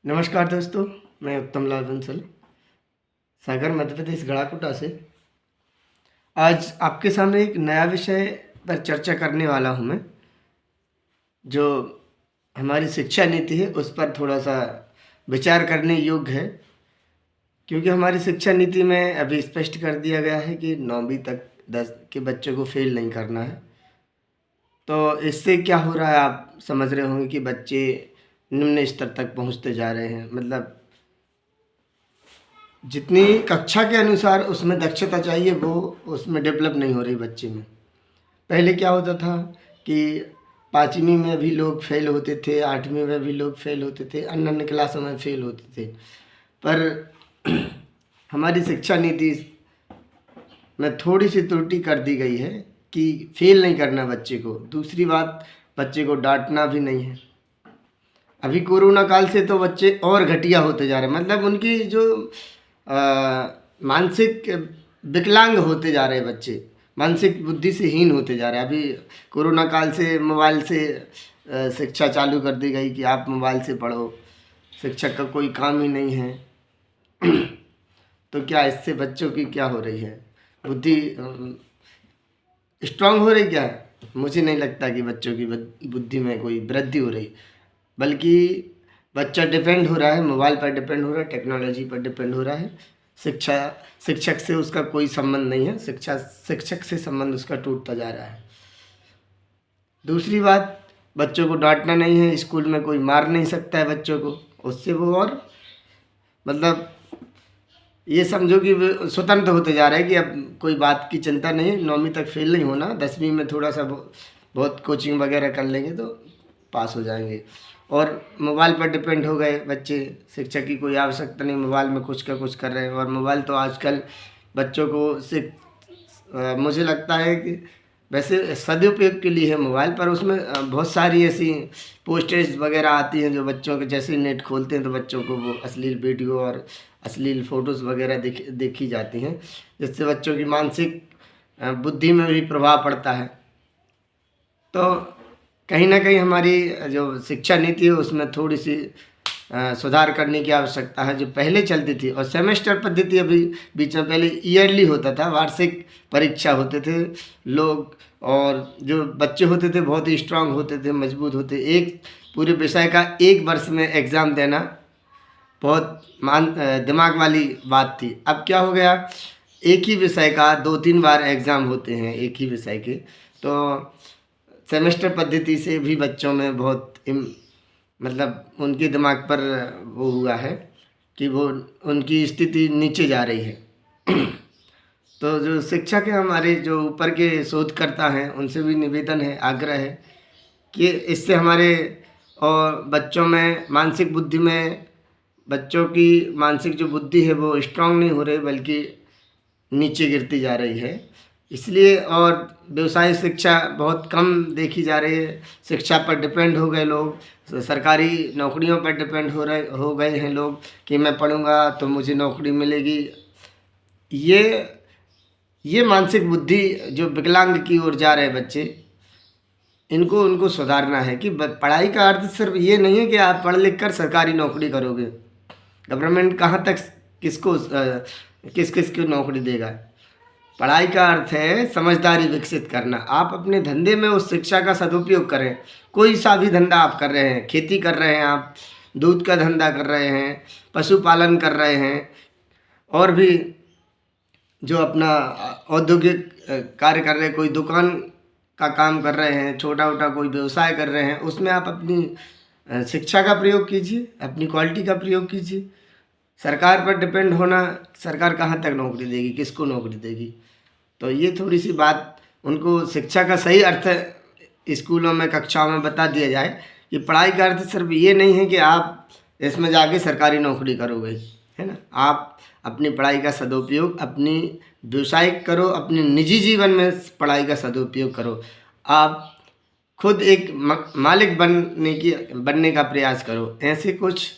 नमस्कार दोस्तों, मैं उत्तम लाल बंसल सागर मध्य प्रदेश गढ़ाकोटा से आज आपके सामने एक नया विषय पर चर्चा करने वाला हूँ मैं। जो हमारी शिक्षा नीति है उस पर थोड़ा सा विचार करने योग्य है, क्योंकि हमारी शिक्षा नीति में अभी स्पष्ट कर दिया गया है कि 9वीं तक 10 के बच्चों को फेल नहीं करना है। तो इससे क्या हो रहा है आप समझ रहे होंगे कि बच्चे निम्न स्तर तक पहुँचते जा रहे हैं। मतलब जितनी कक्षा के अनुसार उसमें दक्षता चाहिए वो उसमें डेवलप नहीं हो रही बच्चे में। पहले क्या होता था कि 5वीं में भी लोग फेल होते थे, 8वीं में भी लोग फेल होते थे, अन्य अन्य क्लासों में फेल होते थे। पर हमारी शिक्षा नीति में थोड़ी सी त्रुटि कर दी गई है कि फेल नहीं करना बच्चे को। दूसरी बात, बच्चे को डांटना भी नहीं है। अभी कोरोना काल से तो बच्चे और घटिया होते जा रहे हैं। मतलब उनकी जो मानसिक विकलांग होते जा रहे हैं बच्चे, मानसिक बुद्धि से हीन होते जा रहे हैं। अभी कोरोना काल से मोबाइल से शिक्षा चालू कर दी गई कि आप मोबाइल से पढ़ो, शिक्षक का कोई काम ही नहीं है। तो क्या इससे बच्चों की क्या हो रही है, बुद्धि स्ट्रांग हो रही? क्या मुझे नहीं लगता कि बच्चों की बुद्धि में कोई वृद्धि हो रही, बल्कि बच्चा डिपेंड हो रहा है, मोबाइल पर डिपेंड हो रहा है, टेक्नोलॉजी पर डिपेंड हो रहा है। शिक्षक से उसका कोई संबंध नहीं है। शिक्षक से संबंध उसका टूटता जा रहा है। दूसरी बात, बच्चों को डांटना नहीं है, स्कूल में कोई मार नहीं सकता है बच्चों को, उससे वो और मतलब ये समझो कि वो स्वतंत्र होते जा रहे हैं कि अब कोई बात की चिंता नहीं है। 9वीं तक फेल नहीं होना, 10वीं में थोड़ा सा बहुत कोचिंग वगैरह कर लेंगे तो पास हो जाएंगे। और मोबाइल पर डिपेंड हो गए बच्चे, शिक्षक की कोई आवश्यकता नहीं, मोबाइल में कुछ का कुछ कर रहे हैं। और मोबाइल तो आजकल बच्चों को मुझे लगता है कि वैसे सदुपयोग के लिए है मोबाइल, पर उसमें बहुत सारी ऐसी पोस्टेज वगैरह आती हैं जो बच्चों के, जैसे नेट खोलते हैं तो बच्चों को वो अश्लील वीडियो और अश्लील फ़ोटोज़ वगैरह देखी जाती हैं, जिससे बच्चों की मानसिक बुद्धि में भी प्रभाव पड़ता है। तो कहीं ना कहीं हमारी जो शिक्षा नीति है उसमें थोड़ी सी सुधार करने की आवश्यकता है। जो पहले चलती थी, और सेमेस्टर पद्धति अभी बीच में, पहले ईयरली होता था, वार्षिक परीक्षा होते थे लोग, और जो बच्चे होते थे बहुत ही स्ट्रांग होते थे, मजबूत होते। एक पूरे विषय का एक वर्ष में एग्ज़ाम देना बहुत दिमाग वाली बात थी। अब क्या हो गया, एक ही विषय का 2-3 बार एग्ज़ाम होते हैं एक ही विषय के। तो सेमेस्टर पद्धति से भी बच्चों में बहुत मतलब उनके दिमाग पर वो हुआ है कि वो उनकी स्थिति नीचे जा रही है। तो जो शिक्षक है हमारे, जो ऊपर के शोधकर्ता हैं, उनसे भी निवेदन है, आग्रह है कि इससे हमारे और बच्चों में मानसिक बुद्धि में, बच्चों की मानसिक जो बुद्धि है वो स्ट्रांग नहीं हो रही, बल्कि नीचे गिरती जा रही है। इसलिए और व्यवसाय शिक्षा बहुत कम देखी जा रही है। शिक्षा पर डिपेंड हो गए लोग, सरकारी नौकरियों पर डिपेंड हो गए हैं लोग कि मैं पढ़ूंगा तो मुझे नौकरी मिलेगी। ये मानसिक बुद्धि जो विकलांग की ओर जा रहे बच्चे, उनको सुधारना है कि पढ़ाई का अर्थ सिर्फ ये नहीं है कि आप पढ़ लिख कर सरकारी नौकरी करोगे। गवर्नमेंट कहाँ तक किसको किस को नौकरी देगा? पढ़ाई का अर्थ है समझदारी विकसित करना। आप अपने धंधे में उस शिक्षा का सदुपयोग करें। कोई सा भी धंधा आप कर रहे हैं, खेती कर रहे हैं, आप दूध का धंधा कर रहे हैं, पशुपालन कर रहे हैं, और भी जो अपना औद्योगिक कार्य कर रहे हैं, कोई दुकान का काम कर रहे हैं, छोटा मोटा कोई व्यवसाय कर रहे हैं, उसमें आप अपनी शिक्षा का प्रयोग कीजिए, अपनी क्वालिटी का प्रयोग कीजिए। सरकार पर डिपेंड होना, सरकार कहाँ तक नौकरी देगी, किसको नौकरी देगी? तो ये थोड़ी सी बात उनको शिक्षा का सही अर्थ स्कूलों में, कक्षाओं में बता दिया जाए कि पढ़ाई का अर्थ सिर्फ ये नहीं है कि आप इसमें जाके सरकारी नौकरी करोगे, है ना। आप अपनी पढ़ाई का सदुपयोग अपनी व्यावसायिक करो, अपने निजी जीवन में पढ़ाई का सदुपयोग करो। आप खुद एक मालिक बनने का प्रयास करो। ऐसे कुछ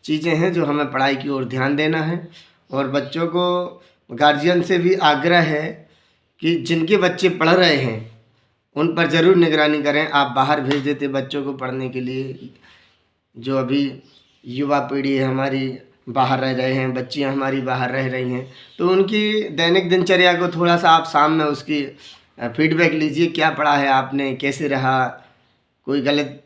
चीज़ें हैं जो हमें पढ़ाई की ओर ध्यान देना है। और बच्चों को, गार्जियन से भी आग्रह है कि जिनके बच्चे पढ़ रहे हैं उन पर ज़रूर निगरानी करें। आप बाहर भेज देते बच्चों को पढ़ने के लिए, जो अभी युवा पीढ़ी है हमारी बाहर रह रहे हैं, बच्चियां हमारी बाहर रह रही हैं, तो उनकी दैनिक दिनचर्या को थोड़ा सा आप शाम में उसकी फीडबैक लीजिए, क्या पढ़ा है आपने, कैसे रहा। कोई गलत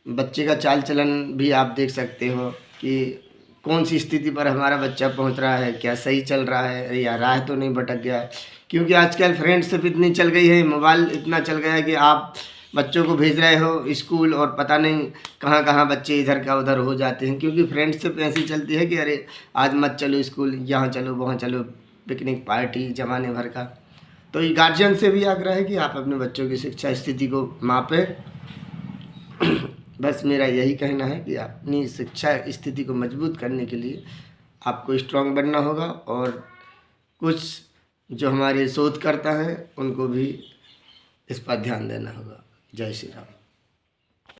बच्चे का चाल चलन भी आप देख सकते हो कि कौन सी स्थिति पर हमारा बच्चा पहुंच रहा है, क्या सही चल रहा है या राह तो नहीं भटक गया है। क्योंकि आजकल फ्रेंडशिप इतनी चल गई है, मोबाइल इतना चल गया है कि आप बच्चों को भेज रहे हो स्कूल और पता नहीं कहाँ कहाँ बच्चे इधर का उधर हो जाते हैं। क्योंकि फ्रेंडशिप ऐसी चलती है कि अरे आज मत चलो स्कूल, यहाँ चलो वहाँ चलो, पिकनिक पार्टी ज़माने भर का। तो ये गार्जियन से भी आग्रह है कि आप अपने बच्चों की शिक्षा स्थिति को मापें। बस मेरा यही कहना है कि अपनी शिक्षा स्थिति को मजबूत करने के लिए आपको स्ट्रांग बनना होगा, और कुछ जो हमारे शोधकर्ता हैं उनको भी इस पर ध्यान देना होगा। जय श्री राम।